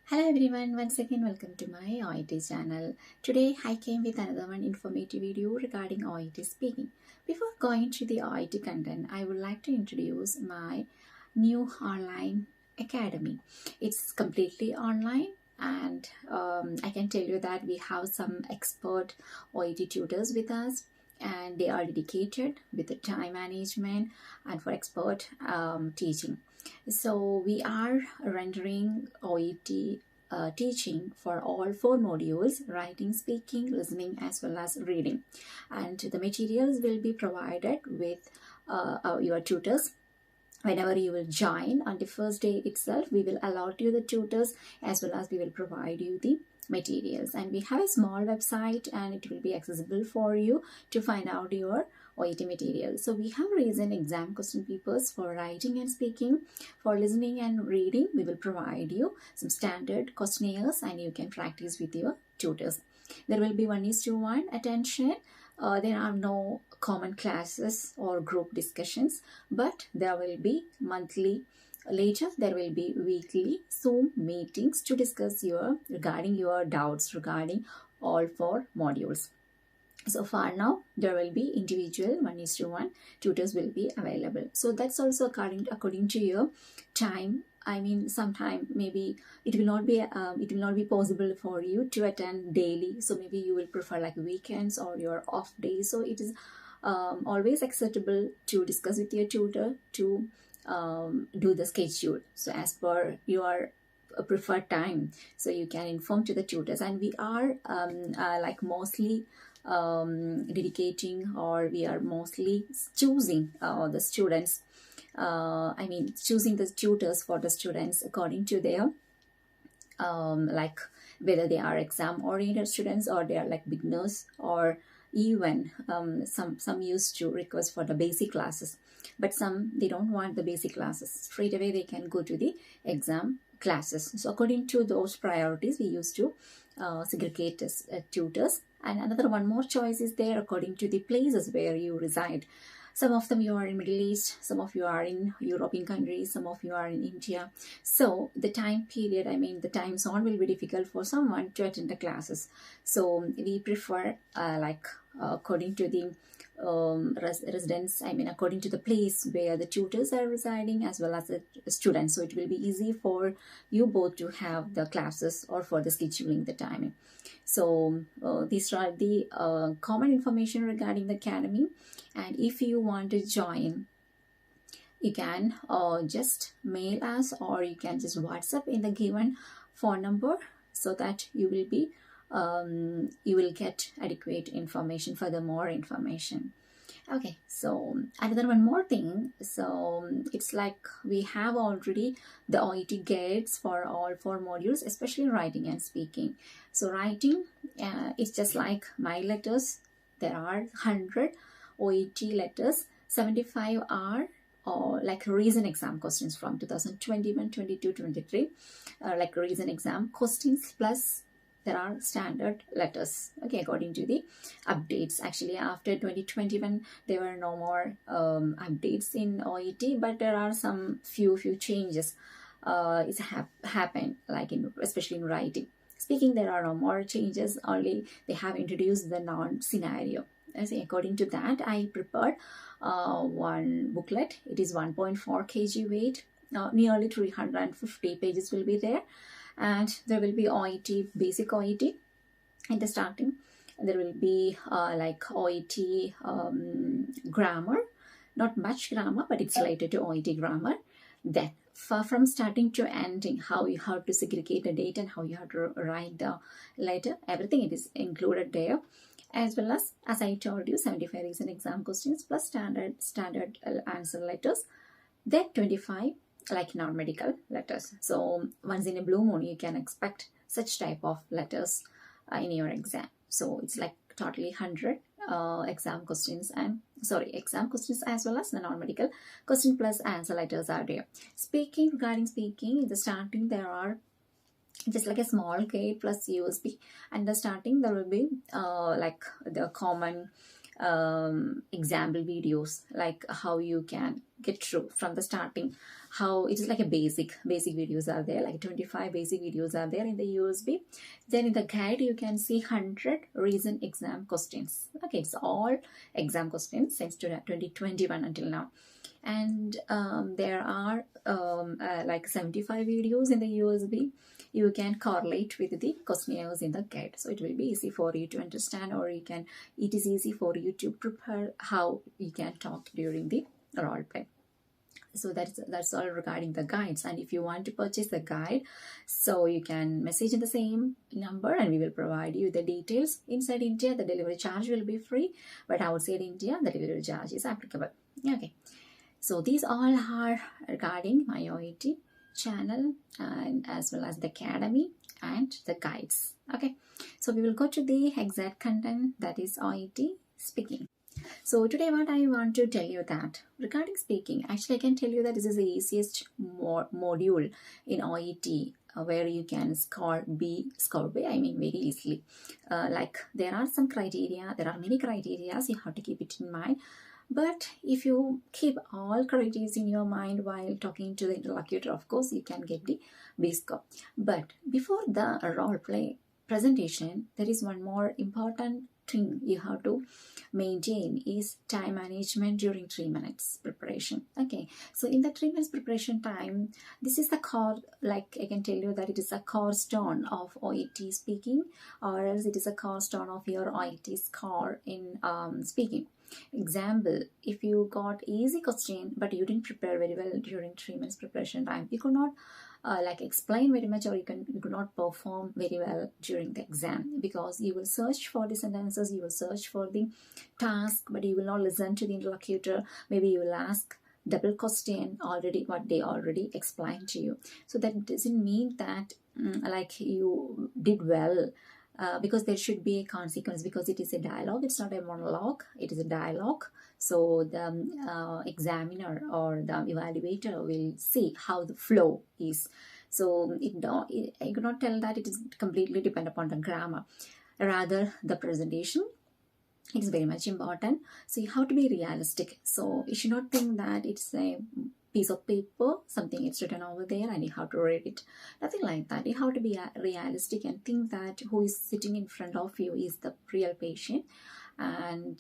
Hello everyone, once again welcome to my OET channel. Today I came with another one informative video regarding OET speaking. Before going to the OET content, I would like to introduce my new online academy. It's completely online and I can tell you that we have some expert OET tutors with us, and they are dedicated with the time management and for expert teaching. So we are rendering OET teaching for all four modules: writing, speaking, listening, as well as reading. And the materials will be provided with your tutors. Whenever you will join on the first day itself, we will allot you the tutors, as well as we will provide you the materials. And we have a small website and it will be accessible for you to find out your OET material. So we have recent exam question papers for writing and speaking. For listening and reading, we will provide you some standard questionnaires and you can practice with your tutors. There will be 1:1 attention. There are no common classes or group discussions, but there will be monthly. Later, there will be weekly Zoom meetings to discuss regarding your doubts regarding all four modules. So far now, there will be individual 1:1 tutors will be available. So that's also according to your time. I mean, sometime maybe it will not be possible for you to attend daily. So maybe you will prefer like weekends or your off days. So it is always acceptable to discuss with your tutor to do the schedule. So as per your preferred time, so you can inform to the tutors. And we are like mostly dedicating, or we are mostly choosing the students. Choosing the tutors for the students according to their like whether they are exam oriented students or they are like beginners, or even some used to request for the basic classes, but some they don't want the basic classes. Straight away they can go to the exam classes. So according to those priorities, we used to segregate as tutors. And another one more choice is there according to the places where you reside. Some of them you are in Middle East, some of you are in European countries, some of you are in India. So the time period, the time zone will be difficult for someone to attend the classes. So we prefer according to the residence, according to the place where the tutors are residing as well as the students. So it will be easy for you both to have the classes or for the scheduling the timing. So these are the common information regarding the academy. And if you want to join, you can just mail us, or you can just WhatsApp in the given phone number, so that you will get adequate information for the more information. Okay, so another one more thing. So it's like we have already the OET guides for all four modules, especially writing and speaking. So writing, it's just like my letters. There are 100 OET letters. 75 are like recent exam questions from 2021, 22, 23, like recent exam questions, plus there are standard letters, okay, according to the updates. Actually, after 2021 there were no more updates in OET, but there are some few changes it's happened, like especially in writing. Speaking, there are no more changes, only they have introduced the non-scenario. According to that, I prepared one booklet. It is 1.4 kg weight, nearly 350 pages will be there. And there will be OET, basic OET in the starting. There will be like OET grammar, not much grammar, but it's related to OET grammar. Then from starting to ending, how you have to segregate the date and how you have to write the letter, everything it is included there. As well as I told you, 75 recent exam questions plus standard answer letters. Then 25 like non-medical letters. So once in a blue moon, you can expect such type of letters in your exam. So it's like totally 100 exam questions as well as the non-medical question plus answer letters are there. Regarding speaking, in the starting there are just like a small guide plus USB. And the starting there will be like the common example videos, like how you can get through from the starting. How it is like a basic videos are there, like 25 basic videos are there in the USB. Then in the guide you can see 100 recent exam questions. Okay, it's all exam questions since 2021 until now. And there are like 75 videos in the USB. You can correlate with the questionnaires in the guide, so it will be easy for you to understand, or it is easy for you to prepare how you can talk during the role play. So that's all regarding the guides. And if you want to purchase the guide, so you can message in the same number and we will provide you the details. Inside India the delivery charge will be free, but outside India the delivery charge is applicable. Okay, so these all are regarding my Oet channel, and as well as the academy and the guides. Okay, so we will go to the exact content, that is Oet speaking. So today what I want to tell you that regarding speaking, actually I can tell you that this is the easiest module in Oet, where you can score B, I mean very easily. Like there are some criteria, there are many criteria, you have to keep it in mind. But if you keep all criteria in your mind while talking to the interlocutor, of course you can get the B score. But before the role play presentation, there is one more important thing you have to maintain, is time management during 3 minutes preparation. Okay, so in the 3 minutes preparation time, this is the core, like I can tell you that it is a cornerstone of Oet speaking, or else it is a cornerstone of your Oet score in speaking. Example, if you got easy question but you didn't prepare very well during 3 minutes preparation time, you could not like explain very much, or you could not perform very well during the exam, because you will search for the sentences, you will search for the task, but you will not listen to the interlocutor. Maybe you will ask double question already what they already explained to you. So that doesn't mean that like you did well, because there should be a consequence, because it is a dialogue, it's not a monologue, it is a dialogue. So the examiner or the evaluator will see how the flow is. So I cannot tell that it is completely dependent upon the grammar, rather the presentation, it is very much important. So you have to be realistic. So you should not think that it's a piece of paper, something it's written over there and you have to read it. Nothing like that. You have to be realistic and think that who is sitting in front of you is the real patient. And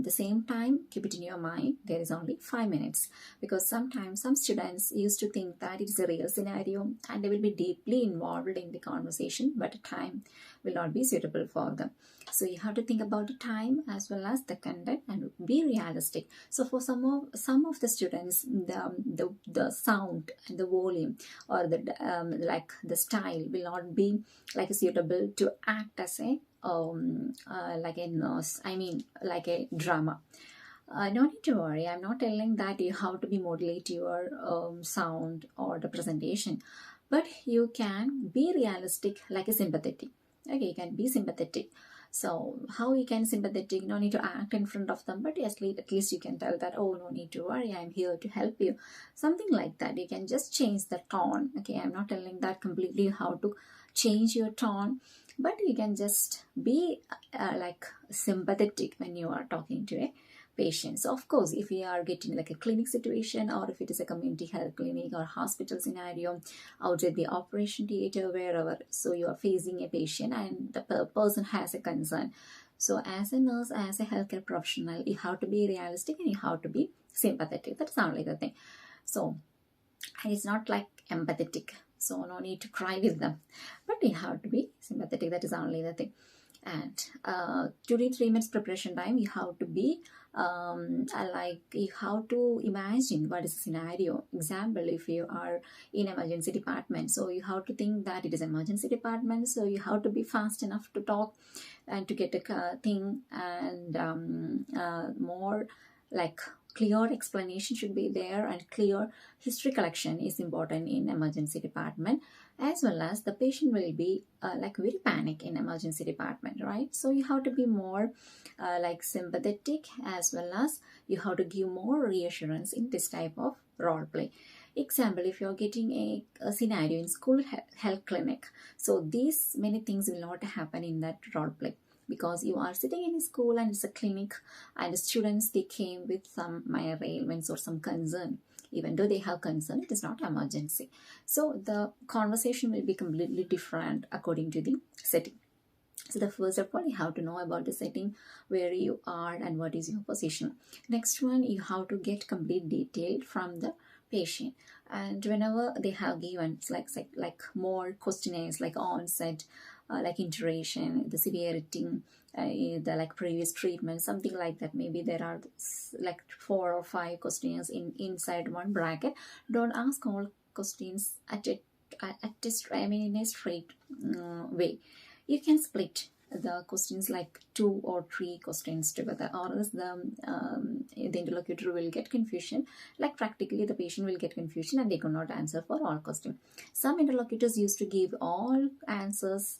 the same time, keep it in your mind, there is only 5 minutes, because sometimes some students used to think that it is a real scenario and they will be deeply involved in the conversation, but the time will not be suitable for them. So you have to think about the time as well as the content and be realistic. So for some of the students, the sound and the volume, or the like the style will not be like suitable to act as a like a nurse, I mean like a drama. No need to worry, I'm not telling that you have to be modulate your sound or the presentation, but you can be realistic, like a sympathetic. Okay, you can be sympathetic. So how you can sympathetic, no need to act in front of them, but at least you can tell that, oh, no need to worry, I'm here to help you, something like that. You can just change the tone. Okay, I'm not telling that completely how to change your tone, but you can just be like sympathetic when you are talking to a patient. So of course, if you are getting like a clinic situation, or if it is a community health clinic or hospital scenario, outside the operation theater, wherever, so you are facing a patient and the person has a concern. So as a nurse, as a healthcare professional, you have to be realistic and you have to be sympathetic. That's only the thing. So it's not like empathetic, so no need to cry with them, but you have to be sympathetic. That is only the thing. And during 3 minutes preparation time, you have to be like, you have to imagine what is the scenario. Example, if you are in emergency department, so you have to think that it is emergency department, so you have to be fast enough to talk and to get a thing, and more like clear explanation should be there, and clear history collection is important in emergency department, as well as the patient will be like very panic in emergency department, right? So you have to be more like sympathetic, as well as you have to give more reassurance in this type of role play. Example, if you're getting a scenario in school health clinic, so these many things will not happen in that role play. because you are sitting in a school and it's a clinic, and the students, they came with some minor ailments or some concern. Even though they have concern, it is not emergency. So the conversation will be completely different according to the setting. So the first of all, you have to know about the setting, where you are and what is your position. Next one, you have to get complete detail from the patient. And whenever they have given like more questionnaires like onset, like iteration, the severity, the like previous treatment, something like that. Maybe there are like 4 or 5 questionnaires inside one bracket. Don't ask all questions at a in a straight way. You can split the questions like 2 or 3 questions together, or else the interlocutor will get confusion. Like practically the patient will get confusion and they cannot answer for all questions. Some interlocutors used to give all answers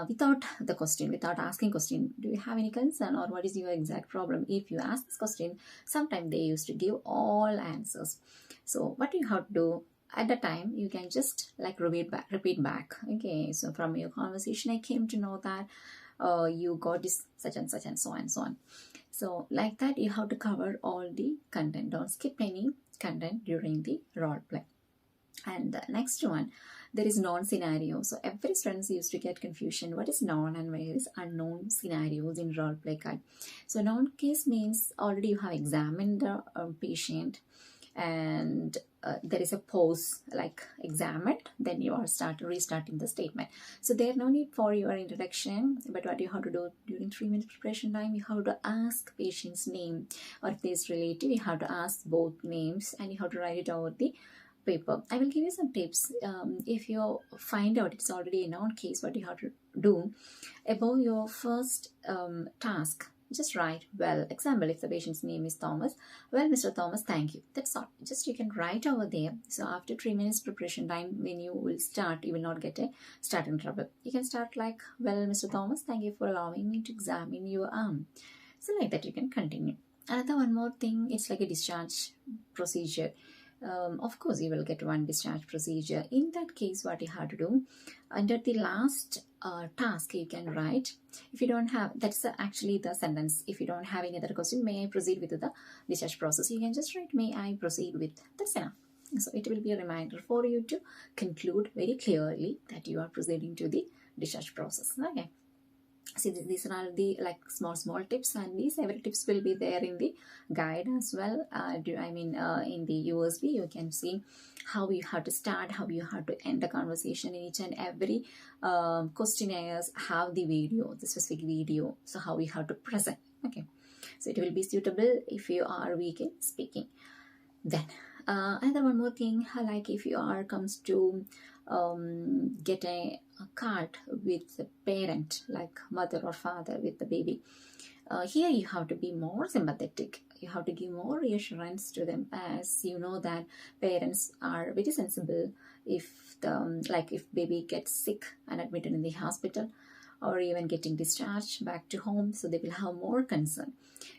without the question, without asking question, do you have any concern or what is your exact problem? If you ask this question, sometimes they used to give all answers. So what you have to do at the time, you can just like repeat back. Okay, so from your conversation I came to know that you got this such and such and so on and so on. So like that, you have to cover all the content. Don't skip any content during the role play. And the next one, there is known scenario. So every student used to get confusion. What is known and where is unknown scenarios in role play card? So known case means already you have examined the patient, and there is a pause like examined, then you are restarting the statement. So there no need for your introduction, but what you have to do during 3 minutes preparation time, you have to ask patient's name, or if there's relative, you have to ask both names and you have to write it over the paper. I will give you some tips. If you find out it's already a known case, what you have to do above your first task, just write, well, example, if the patient's name is Thomas, well, Mr. Thomas, thank you. That's all. Just you can write over there. So after 3 minutes preparation time, when you will start, you will not get a starting trouble. You can start like, well, Mr. Thomas, thank you for allowing me to examine your arm. So like that, you can continue. Another one more thing, it's like a discharge procedure. Of course, you will get one discharge procedure. In that case, what you have to do, under the last task, you can write, if you don't have, that's actually the sentence, if you don't have any other question, may I proceed with the discharge process? You can just write, may I proceed with, that's enough. So it will be a reminder for you to conclude very clearly that you are proceeding to the discharge process. Okay. See, these are all the like small tips, and these every tips will be there in the guide as well. In the USB, you can see how you have to start, how you have to end the conversation. Each and every questionnaires have the video, the specific video, so how you have to present. Okay, so it will be suitable if you are weak in speaking. Then another one more thing, like if you are comes to get a card with the parent, like mother or father with the baby, here you have to be more sympathetic. You have to give more reassurance to them, as you know that parents are very sensible if if baby gets sick and admitted in the hospital, or even getting discharged back to home, so they will have more concern.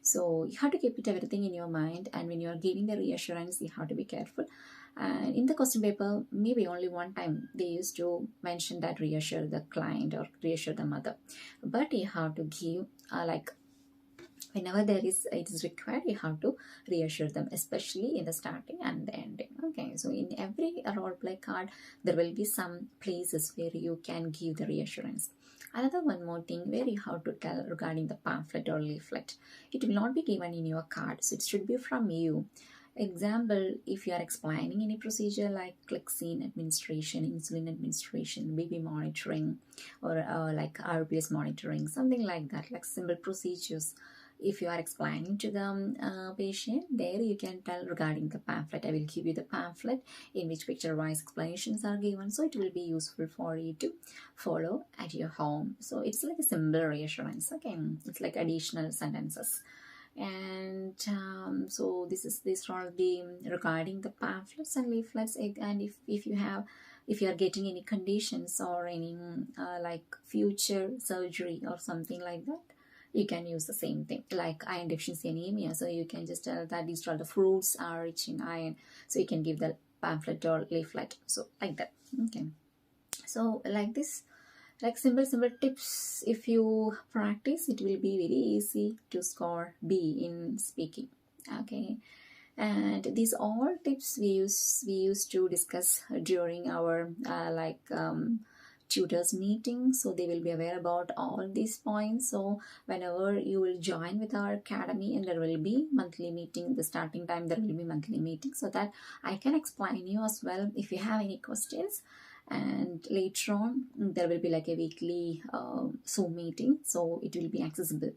So you have to keep it everything in your mind, and when you are giving the reassurance, you have to be careful. And in the question paper, maybe only one time they used to mention that reassure the client or reassure the mother, but you have to give whenever it is required, you have to reassure them, especially in the starting and the ending. Okay, so in every role play card, there will be some places where you can give the reassurance. Another one more thing, where you have to tell regarding the pamphlet or leaflet. It will not be given in your card, so it should be from you. Example, if you are explaining any procedure like vaccine administration, insulin administration, baby monitoring, or like RBS monitoring, something like that, like simple procedures. If you are explaining to the patient, there you can tell regarding the pamphlet. I will give you the pamphlet in which picture-wise explanations are given, so it will be useful for you to follow at your home. So it's like a simple reassurance. Okay, it's like additional sentences. And so these are the regarding the pamphlets and leaflets. And if you are getting any conditions or any like future surgery or something like that, you can use the same thing, like iron deficiency anemia. So you can just tell that these are the fruits are rich in iron, so you can give the pamphlet or leaflet, so like that. Okay, so like this, Like simple tips, if you practice, it will be very easy to score B in speaking. Okay, and these all tips we used to discuss during our tutors meeting, so they will be aware about all these points. So whenever you will join with our academy, and there will be monthly meeting, the starting time there will be monthly meeting, so that I can explain you as well if you have any questions. And later on there will be like a weekly Zoom meeting, so it will be accessible.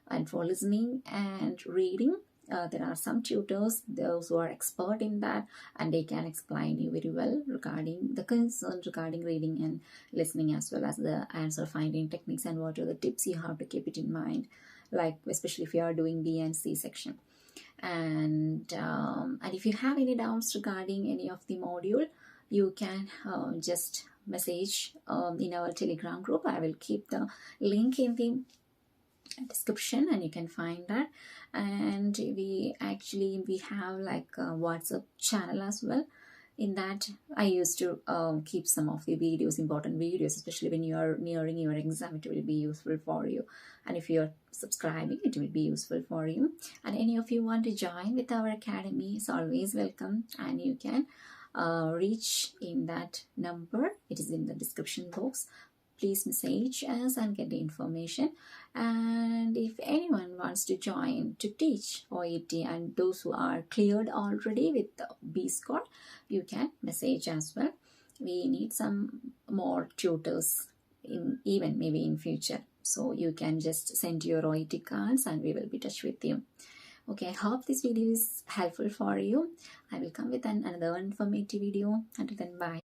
And for listening and reading, there are some tutors, those who are expert in that, and they can explain you very well regarding the concerns regarding reading and listening, as well as the answer finding techniques and what are the tips you have to keep it in mind, like especially if you are doing B and C section. And if you have any doubts regarding any of the module, you can just message in our Telegram group. I will keep the link in the description and you can find that. And we have like a WhatsApp channel as well. In that I used to keep some of the videos, important videos, especially when you are nearing your exam. It will be useful for you, and if you are subscribing, it will be useful for you. And any of you want to join with our academy is always welcome, and you can reach in that number. It is in the description box. Please message us and get the information. And if anyone wants to join to teach OET, and those who are cleared already with the B score, you can message as well. We need some more tutors in even maybe in future, so you can just send your OET cards and we will be in touch with you. Okay, I hope this video is helpful for you. I will come with another informative video. Until then, bye.